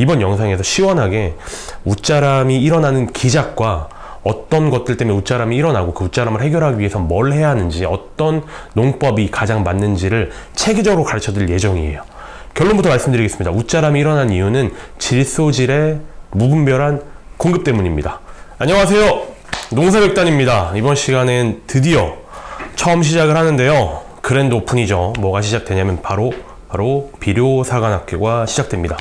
이번 영상에서 시원하게 웃자람이 일어나는 기작과 어떤 것들 때문에 웃자람이 일어나고 그 웃자람을 해결하기 위해서 뭘 해야 하는지, 어떤 농법이 가장 맞는지를 체계적으로 가르쳐 드릴 예정이에요. 결론부터 말씀드리겠습니다. 웃자람이 일어난 이유는 질소질의 무분별한 공급 때문입니다. 안녕하세요, 농사백단입니다. 이번 시간엔 드디어 처음 시작을 하는데요, 그랜드 오픈이죠. 뭐가 시작되냐면 바로 비료사관학교가 시작됩니다.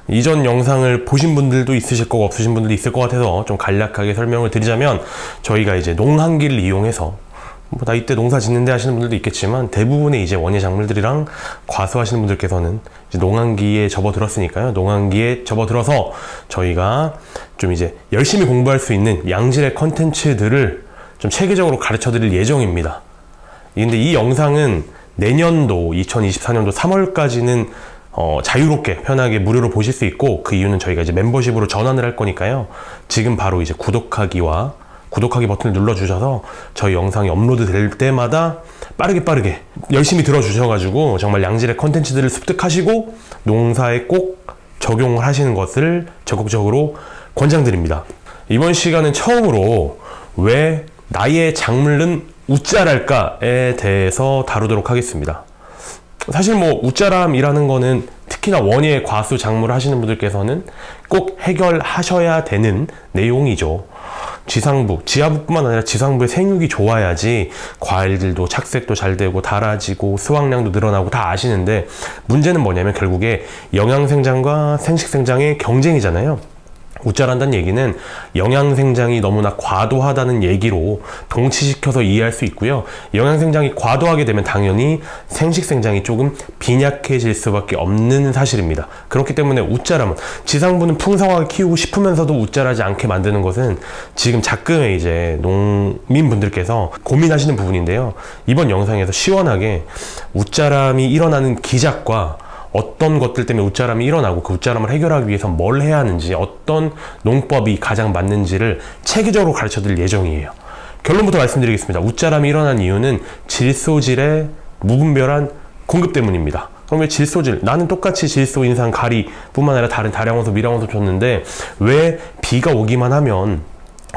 이전 영상을 보신 분들도 있으실 거고 없으신 분들도 있을 것 같아서 좀 간략하게 설명을 드리자면, 저희가 이제 농한기를 이용해서 나 이때 농사 짓는데 하시는 분들도 있겠지만, 대부분의 이제 원예 작물들이랑 과수하시는 분들께서는 이제 농한기에 접어들었으니까요. 농한기에 접어들어서 저희가 좀 이제 열심히 공부할 수 있는 양질의 컨텐츠들을 좀 체계적으로 가르쳐 드릴 예정입니다. 근데 이 영상은 내년도 2024년도 3월까지는 자유롭게 편하게 무료로 보실 수 있고, 그 이유는 저희가 이제 멤버십으로 전환을 할 거니까요. 지금 바로 이제 구독하기 버튼을 눌러주셔서 저희 영상이 업로드 될 때마다 빠르게 열심히 들어주셔가지고 정말 양질의 컨텐츠들을 습득하시고 농사에 꼭 적용을 하시는 것을 적극적으로 권장드립니다. 이번 시간은 처음으로 왜 나의 작물은 웃자랄까에 대해서 다루도록 하겠습니다. 사실 웃자람이라는 거는 특히나 원예 과수 작물을 하시는 분들께서는 꼭 해결하셔야 되는 내용이죠. 지하부뿐만 아니라 지상부의 생육이 좋아야지 과일들도 착색도 잘 되고 달아지고 수확량도 늘어나고 다 아시는데, 문제는 뭐냐면 결국에 영양생장과 생식생장의 경쟁이잖아요. 웃자란다는 얘기는 영양생장이 너무나 과도하다는 얘기로 동치시켜서 이해할 수 있고요. 영양생장이 과도하게 되면 당연히 생식생장이 조금 빈약해질 수밖에 없는 사실입니다. 그렇기 때문에 웃자람은, 지상부는 풍성하게 키우고 싶으면서도 웃자라지 않게 만드는 것은 지금 작금의 이제 농민분들께서 고민하시는 부분인데요. 이번 영상에서 시원하게 웃자람이 일어나는 기작과 어떤 것들 때문에 웃자람이 일어나고 그 웃자람을 해결하기 위해서 뭘 해야 하는지, 어떤 농법이 가장 맞는지를 체계적으로 가르쳐 드릴 예정이에요. 결론부터 말씀드리겠습니다. 웃자람이 일어난 이유는 질소질의 무분별한 공급 때문입니다. 그럼 왜 질소질? 나는 똑같이 질소, 인산, 가리 뿐만 아니라 다른 다량원소, 미량원소 줬는데 왜 비가 오기만 하면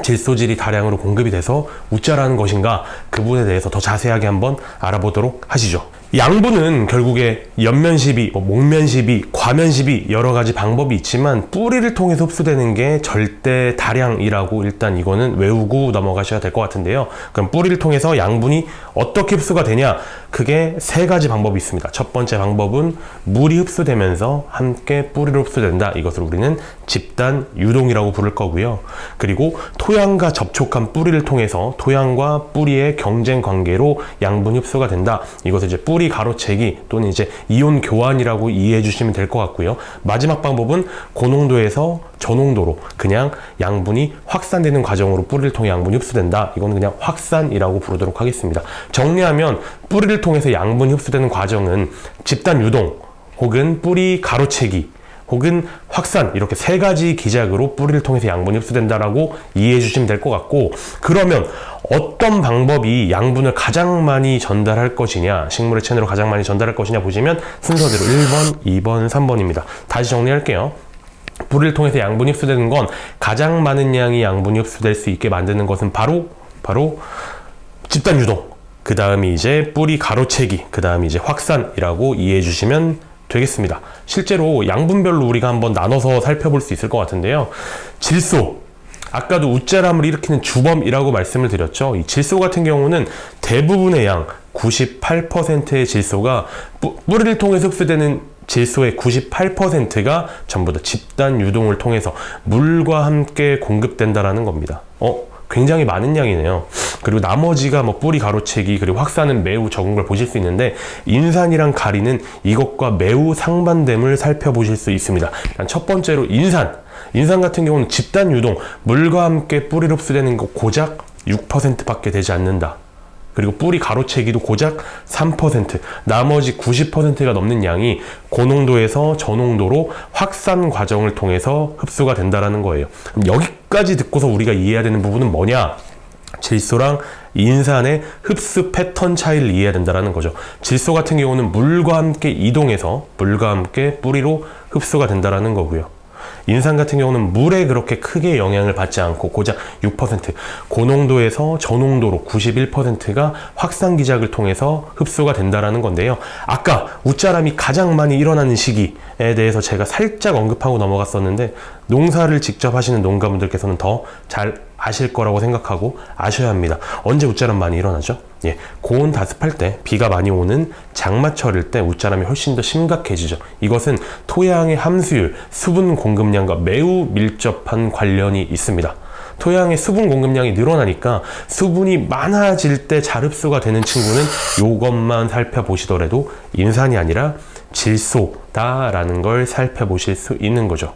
질소질이 다량으로 공급이 돼서 웃자라는 것인가? 그 부분에 대해서 더 자세하게 한번 알아보도록 하시죠. 양분은 결국에 연면시비, 목면시비, 과면시비 여러 가지 방법이 있지만, 뿌리를 통해서 흡수되는 게 절대 다량이라고 일단 이거는 외우고 넘어가셔야 될 것 같은데요. 그럼 뿌리를 통해서 양분이 어떻게 흡수가 되냐? 그게 세 가지 방법이 있습니다. 첫 번째 방법은 물이 흡수되면서 함께 뿌리로 흡수된다. 이것을 우리는 집단 유동이라고 부를 거고요. 그리고 토양과 접촉한 뿌리를 통해서 토양과 뿌리의 경쟁 관계로 양분이 흡수가 된다. 이것을 이제 뿌리 가로채기 또는 이제 이온 교환이라고 이해해 주시면 될 것 같고요. 마지막 방법은 고농도에서 저농도로 그냥 양분이 확산되는 과정으로 뿌리를 통해 양분이 흡수된다. 이거는 그냥 확산이라고 부르도록 하겠습니다. 정리하면 뿌리를 통해서 양분이 흡수되는 과정은 집단 유동 혹은 뿌리 가로채기 혹은 확산, 이렇게 세 가지 기작으로 뿌리를 통해서 양분이 흡수된다라고 이해해 주시면 될 것 같고, 그러면 어떤 방법이 양분을 가장 많이 전달할 것이냐, 식물의 체내로 가장 많이 전달할 것이냐 보시면 순서대로 1번, 2번, 3번입니다. 다시 정리할게요. 뿌리를 통해서 양분이 흡수되는 건, 가장 많은 양의 양분이 흡수될 수 있게 만드는 것은 바로 집단 유동, 그 다음이 이제 뿌리 가로채기, 그 다음이 이제 확산이라고 이해해 주시면 되겠습니다. 실제로 양분별로 우리가 한번 나눠서 살펴볼 수 있을 것 같은데요. 질소, 아까도 웃자람을 일으키는 주범이라고 말씀을 드렸죠. 이 질소 같은 경우는 대부분의 양 98%의 질소가 뿌리를 통해서 흡수되는 질소의 98%가 전부 다 집단 유동을 통해서 물과 함께 공급된다라는 겁니다. 굉장히 많은 양이네요. 그리고 나머지가 뿌리 가로채기 그리고 확산은 매우 적은 걸 보실 수 있는데, 인산이랑 가리는 이것과 매우 상반됨을 살펴보실 수 있습니다. 일단 첫 번째로 인산 같은 경우는 집단 유동, 물과 함께 뿌리로 흡수되는 거 고작 6% 밖에 되지 않는다. 그리고 뿌리 가로채기도 고작 3%, 나머지 90%가 넘는 양이 고농도에서 저농도로 확산 과정을 통해서 흡수가 된다는 거예요. 그럼 여기까지 듣고서 우리가 이해해야 되는 부분은 뭐냐? 질소랑 인산의 흡수 패턴 차이를 이해해야 된다는 거죠. 질소 같은 경우는 물과 함께 이동해서 물과 함께 뿌리로 흡수가 된다는 거고요. 인산 같은 경우는 물에 그렇게 크게 영향을 받지 않고 고작 6%, 고농도에서 저농도로 91%가 확산 기작을 통해서 흡수가 된다라는 건데요. 아까 웃자람이 가장 많이 일어나는 시기에 대해서 제가 살짝 언급하고 넘어갔었는데, 농사를 직접 하시는 농가분들께서는 더 잘 아실 거라고 생각하고 아셔야 합니다. 언제 웃자람 많이 일어나죠? 예, 고온 다습할 때, 비가 많이 오는 장마철일 때 웃자람이 훨씬 더 심각해지죠. 이것은 토양의 함수율, 수분 공급량과 매우 밀접한 관련이 있습니다. 토양의 수분 공급량이 늘어나니까 수분이 많아질 때 잘 흡수가 되는 친구는 이것만 살펴보시더라도 인산이 아니라 질소다라는 걸 살펴보실 수 있는 거죠.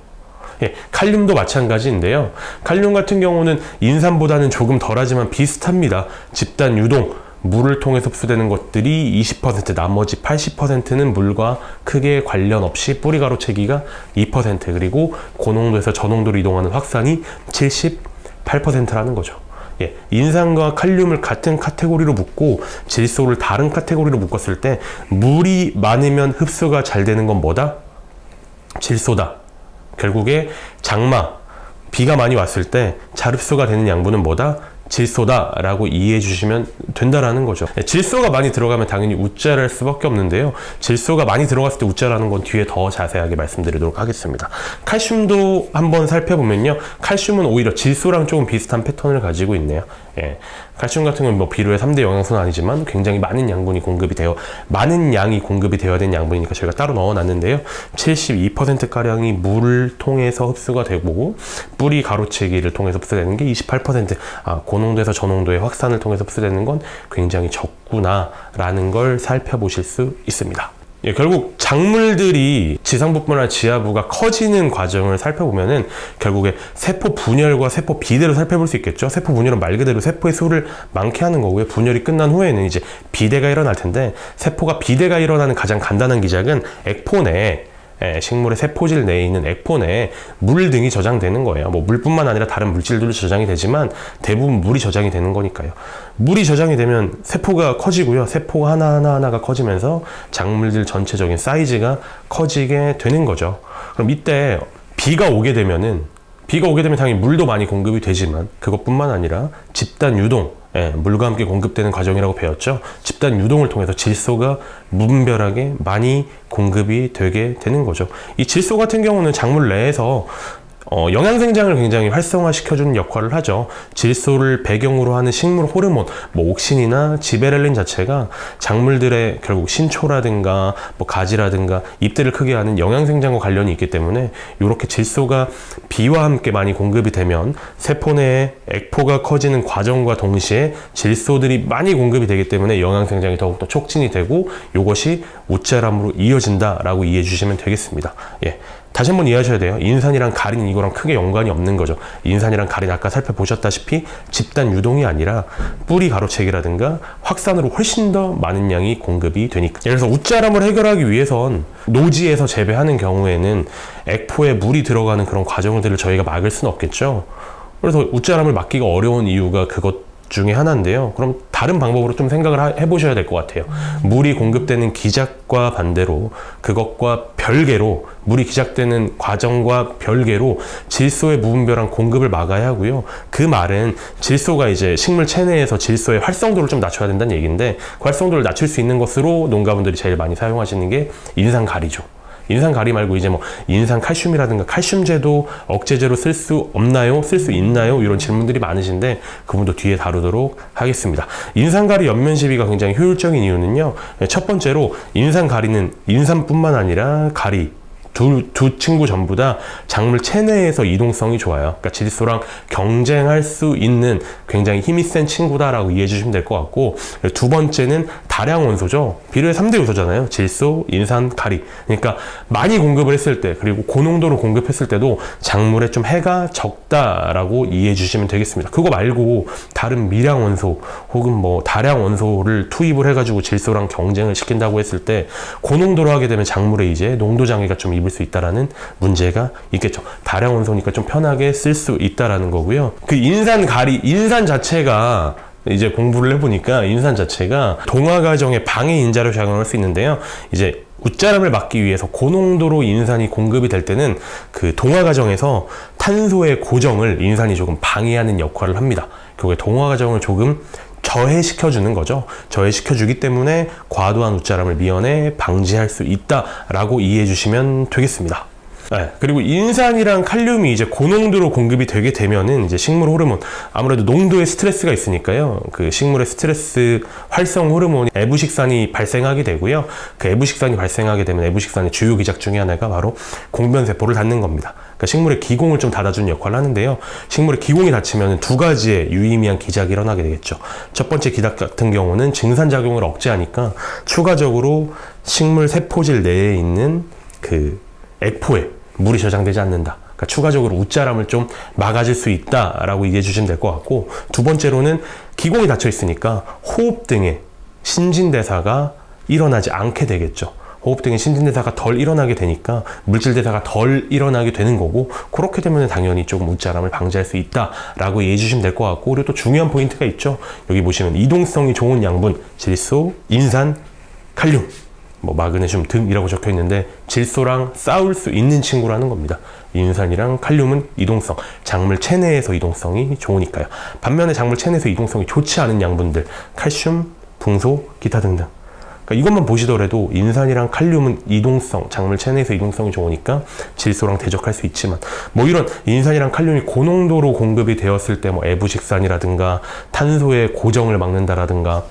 예, 칼륨도 마찬가지인데요. 칼륨 같은 경우는 인산보다는 조금 덜하지만 비슷합니다. 집단 유동, 물을 통해서 흡수되는 것들이 20%, 나머지 80%는 물과 크게 관련 없이 뿌리 가로채기가 2%, 그리고 고농도에서 저농도로 이동하는 확산이 78%라는 거죠. 예, 인산과 칼륨을 같은 카테고리로 묶고 질소를 다른 카테고리로 묶었을 때 물이 많으면 흡수가 잘 되는 건 뭐다? 질소다. 결국에 장마, 비가 많이 왔을 때 잘 흡수가 되는 양분은 뭐다? 질소다라고 이해해 주시면 된다라는 거죠. 질소가 많이 들어가면 당연히 웃자랄 수밖에 없는데요. 질소가 많이 들어갔을 때 웃자라는 건 뒤에 더 자세하게 말씀드리도록 하겠습니다. 칼슘도 한번 살펴보면요. 칼슘은 오히려 질소랑 조금 비슷한 패턴을 가지고 있네요. 예. 칼슘 같은 건 뭐 비료의 3대 영양소는 아니지만 굉장히 많은 양분이 많은 양이 공급이 되어야 되는 양분이니까 저희가 따로 넣어놨는데요. 72%가량이 물을 통해서 흡수가 되고, 뿌리 가로채기를 통해서 흡수되는 게 28%, 고농도에서 저농도의 확산을 통해서 흡수되는 건 굉장히 적구나라는 걸 살펴보실 수 있습니다. 예, 결국 작물들이 지상부뿐 아니라 지하부가 커지는 과정을 살펴보면은 결국에 세포 분열과 세포 비대로 살펴볼 수 있겠죠. 세포 분열은 말 그대로 세포의 수를 많게 하는 거고요. 분열이 끝난 후에는 이제 비대가 일어날 텐데, 세포가 비대가 일어나는 가장 간단한 기작은 액포 내에, 식물의 세포질 내에 있는 액포 내에 물 등이 저장되는 거예요. 뭐 물뿐만 아니라 다른 물질들도 저장이 되지만 대부분 물이 저장이 되는 거니까요. 물이 저장이 되면 세포가 커지고요. 세포가 하나가 커지면서 작물들 전체적인 사이즈가 커지게 되는 거죠. 그럼 이때 비가 오게 되면 당연히 물도 많이 공급이 되지만 그것뿐만 아니라 집단 유동, 물과 함께 공급되는 과정이라고 배웠죠. 집단 유동을 통해서 질소가 무분별하게 많이 공급이 되게 되는 거죠. 이 질소 같은 경우는 작물 내에서 영양생장을 굉장히 활성화시켜주는 역할을 하죠. 질소를 배경으로 하는 식물 호르몬, 뭐 옥신이나 지베렐린 자체가 작물들의 결국 신초라든가 뭐 가지라든가 잎들을 크게 하는 영양생장과 관련이 있기 때문에 이렇게 질소가 비와 함께 많이 공급이 되면 세포 내에 액포가 커지는 과정과 동시에 질소들이 많이 공급이 되기 때문에 영양생장이 더욱더 촉진이 되고 이것이 웃자람으로 이어진다라고 이해해 주시면 되겠습니다. 예. 다시 한번 이해하셔야 돼요. 인산이랑 가리는 이거랑 크게 연관이 없는 거죠. 인산이랑 가리는 아까 살펴보셨다시피 집단 유동이 아니라 뿌리 가로채기라든가 확산으로 훨씬 더 많은 양이 공급이 되니까. 예를 들어서 웃자람을 해결하기 위해선 노지에서 재배하는 경우에는 액포에 물이 들어가는 그런 과정들을 저희가 막을 수는 없겠죠. 그래서 웃자람을 막기가 어려운 이유가 그것 중에 하나인데요. 그럼 다른 방법으로 좀 생각을 해보셔야 될 것 같아요. 물이 공급되는 기작과 반대로, 그것과 별개로, 물이 기작되는 과정과 별개로 질소의 무분별한 공급을 막아야 하고요. 그 말은 질소가 이제 식물 체내에서 질소의 활성도를 좀 낮춰야 된다는 얘기인데, 그 활성도를 낮출 수 있는 것으로 농가분들이 제일 많이 사용하시는 게 인산가리죠. 인산가리 말고 이제 뭐 인산칼슘이라든가 칼슘제도 억제제로 쓸 수 없나요? 쓸 수 있나요? 이런 질문들이 많으신데 그분도 뒤에 다루도록 하겠습니다. 인산가리 연면 시비가 굉장히 효율적인 이유는요. 첫 번째로 인산가리는 인산뿐만 아니라 가리 두 친구 전부 다 작물 체내에서 이동성이 좋아요. 그러니까 질소랑 경쟁할 수 있는 굉장히 힘이 센 친구다라고 이해해 주시면 될 것 같고, 두 번째는 다량 원소죠. 비료의 3대 요소잖아요. 질소, 인산, 가리. 그러니까 많이 공급을 했을 때, 그리고 고농도로 공급했을 때도 작물에 좀 해가 적다라고 이해해 주시면 되겠습니다. 그거 말고 다른 미량 원소 혹은 뭐 다량 원소를 투입을 해가지고 질소랑 경쟁을 시킨다고 했을 때 고농도로 하게 되면 작물에 이제 농도 장애가 좀 입을 수 있다라는 문제가 있겠죠. 다량 원소니까 좀 편하게 쓸 수 있다라는 거고요. 그 인산 자체가 이제 공부를 해보니까 인산 자체가 동화 과정의 방해 인자로 작용할 수 있는데요. 이제 웃자람을 막기 위해서 고농도로 인산이 공급이 될 때는 그 동화 과정에서 탄소의 고정을 인산이 조금 방해하는 역할을 합니다. 결국에 동화 과정을 조금 저해시켜주는 거죠. 저해시켜주기 때문에 과도한 웃자람을 미연에 방지할 수 있다라고 이해해 주시면 되겠습니다. 네, 그리고 인산이랑 칼륨이 이제 고농도로 공급이 되게 되면은 이제 식물 호르몬, 아무래도 농도에 스트레스가 있으니까요. 그 식물의 스트레스 활성 호르몬이 에부식산이 발생하게 되고요. 그 에부식산이 발생하게 되면 에부식산의 주요 기작 중에 하나가 바로 공변세포를 닫는 겁니다. 그러니까 식물의 기공을 좀 닫아주는 역할을 하는데요. 식물의 기공이 닫히면 두 가지의 유의미한 기작이 일어나게 되겠죠. 첫 번째 기작 같은 경우는 증산작용을 억제하니까 추가적으로 식물 세포질 내에 있는 그 액포에 물이 저장되지 않는다. 그러니까 추가적으로 웃자람을 좀 막아줄 수 있다라고 이해해 주시면 될 것 같고, 두 번째로는 기공이 닫혀 있으니까 호흡 등의 신진대사가 일어나지 않게 되겠죠. 호흡 등의 신진대사가 덜 일어나게 되니까 물질대사가 덜 일어나게 되는 거고, 그렇게 되면 당연히 조금 웃자람을 방지할 수 있다라고 이해해 주시면 될 것 같고, 그리고 또 중요한 포인트가 있죠. 여기 보시면 이동성이 좋은 양분, 질소, 인산, 칼륨, 뭐 마그네슘 등이라고 적혀 있는데 질소랑 싸울 수 있는 친구라는 겁니다. 인산이랑 칼륨은 이동성, 작물 체내에서 이동성이 좋으니까요. 반면에 작물 체내에서 이동성이 좋지 않은 양분들, 칼슘, 붕소, 기타 등등. 그러니까 이것만 보시더라도 인산이랑 칼륨은 이동성, 작물 체내에서 이동성이 좋으니까 질소랑 대적할 수 있지만, 뭐 이런 인산이랑 칼륨이 고농도로 공급이 되었을 때 뭐 에부식산이라든가 탄소의 고정을 막는다라든가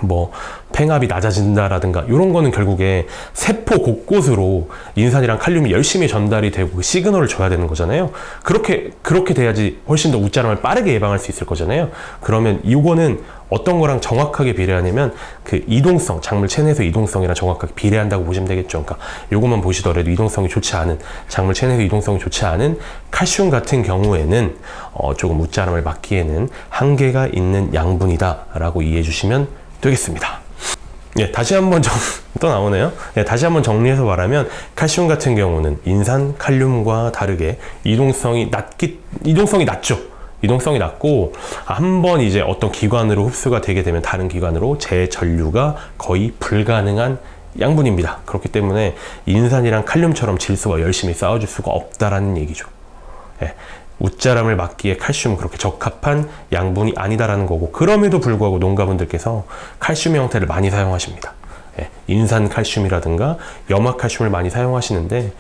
뭐 팽압이 낮아진다라든가 이런 거는 결국에 세포 곳곳으로 인산이랑 칼륨이 열심히 전달이 되고 그 시그널을 줘야 되는 거잖아요. 그렇게 돼야지 훨씬 더 웃자람을 빠르게 예방할 수 있을 거잖아요. 그러면 이거는 어떤 거랑 정확하게 비례하냐면 그 이동성, 작물 체내에서 이동성이랑 정확하게 비례한다고 보시면 되겠죠. 그러니까 이것만 보시더라도 이동성이 좋지 않은, 작물 체내에서 이동성이 좋지 않은 칼슘 같은 경우에는 조금 웃자람을 막기에는 한계가 있는 양분이다라고 이해해 주시면 되겠습니다. 예, 다시 한번 또 나오네요. 예, 다시 한번 정리해서 말하면 칼슘 같은 경우는 인산, 칼륨과 다르게 이동성이 낮죠. 이동성이 낮고 한번 이제 어떤 기관으로 흡수가 되게 되면 다른 기관으로 재전류가 거의 불가능한 양분입니다. 그렇기 때문에 인산이랑 칼륨처럼 질소와 열심히 싸워줄 수가 없다라는 얘기죠. 예. 웃자람을 막기에 칼슘은 그렇게 적합한 양분이 아니다라는 거고, 그럼에도 불구하고 농가분들께서 칼슘 형태를 많이 사용하십니다. 예, 인산 칼슘이라든가 염화 칼슘을 많이 사용하시는데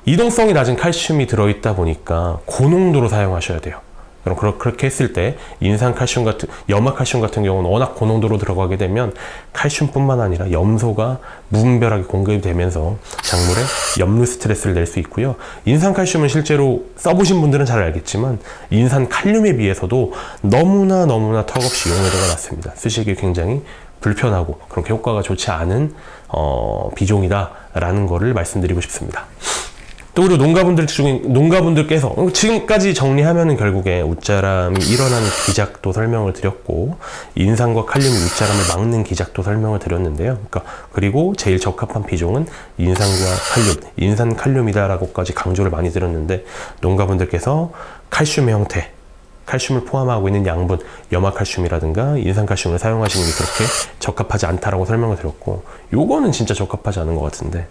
이동성이 낮은 칼슘이 들어있다 보니까 고농도로 사용하셔야 돼요. 그럼 그렇게 했을 때 인산 칼슘 같은, 염화 칼슘 같은 경우는 워낙 고농도로 들어가게 되면 칼슘뿐만 아니라 염소가 무분별하게 공급이 되면서 작물에 염류 스트레스를 낼 수 있고요. 인산 칼슘은 실제로 써보신 분들은 잘 알겠지만 인산 칼륨에 비해서도 너무나 턱없이 용해도가 낮습니다. 쓰시기 굉장히 불편하고 그렇게 효과가 좋지 않은 비종이다라는 거를 말씀드리고 싶습니다. 또 그리고 농가분들께서 지금까지 정리하면은 결국에 웃자람이 일어나는 기작도 설명을 드렸고, 인산과 칼륨이 웃자람을 막는 기작도 설명을 드렸는데요. 그러니까 그리고 제일 적합한 비종은 인산과 칼륨, 인산 칼륨이다라고까지 강조를 많이 드렸는데, 농가분들께서 칼슘의 형태, 칼슘을 포함하고 있는 양분, 염화칼슘이라든가 인산칼슘을 사용하시는 게 그렇게 적합하지 않다라고 설명을 드렸고, 요거는 진짜 적합하지 않은 것 같은데